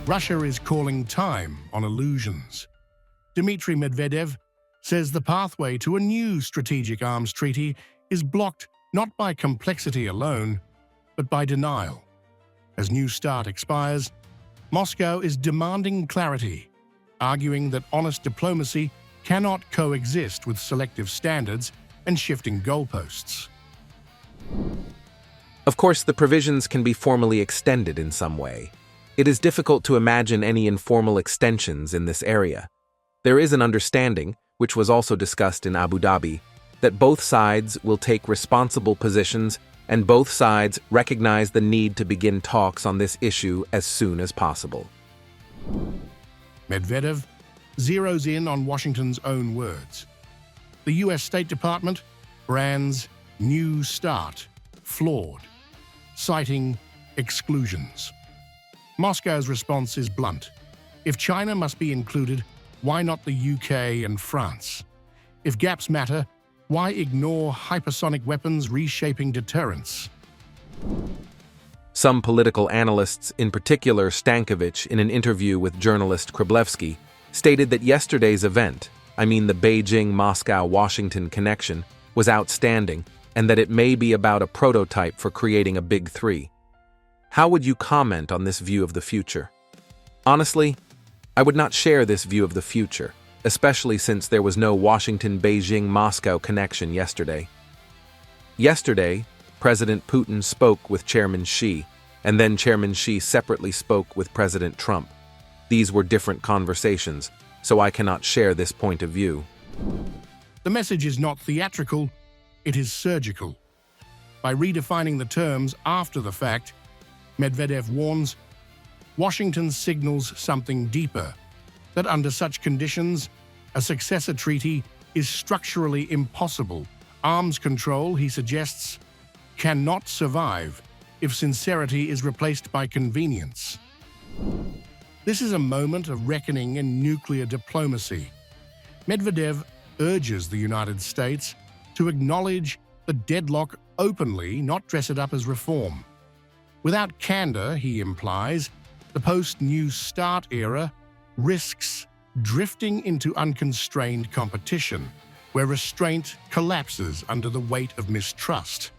Russia is calling time on illusions. Dmitry Medvedev says the pathway to a new strategic arms treaty is blocked not by complexity alone, but by denial. As New START expires, Moscow is demanding clarity, arguing that honest diplomacy cannot coexist with selective standards and shifting goalposts. Of course, the provisions can be formally extended in some way. It is difficult to imagine any informal extensions in this area. There is an understanding, which was also discussed in Abu Dhabi, that both sides will take responsible positions and both sides recognize the need to begin talks on this issue as soon as possible. Medvedev zeroes in on Washington's own words. The US State Department brands New START flawed, citing exclusions. Moscow's response is blunt. If China must be included, why not the UK and France? If gaps matter, why ignore hypersonic weapons reshaping deterrence? Some political analysts, in particular Stankovic, in an interview with journalist Kriblevsky, stated that yesterday's event, the Beijing-Moscow-Washington connection, was outstanding and that it may be about a prototype for creating a Big Three. How would you comment on this view of the future? Honestly, I would not share this view of the future, especially since there was no Washington-Beijing-Moscow connection yesterday. Yesterday, President Putin spoke with Chairman Xi, and then Chairman Xi separately spoke with President Trump. These were different conversations, so I cannot share this point of view. The message is not theatrical, it is surgical. By redefining the terms after the fact, Medvedev warns, Washington signals something deeper, that under such conditions, a successor treaty is structurally impossible. Arms control, he suggests, cannot survive if sincerity is replaced by convenience. This is a moment of reckoning in nuclear diplomacy. Medvedev urges the United States to acknowledge the deadlock openly, not dress it up as reform. Without candor, he implies, the post-New START era risks drifting into unconstrained competition, where restraint collapses under the weight of mistrust.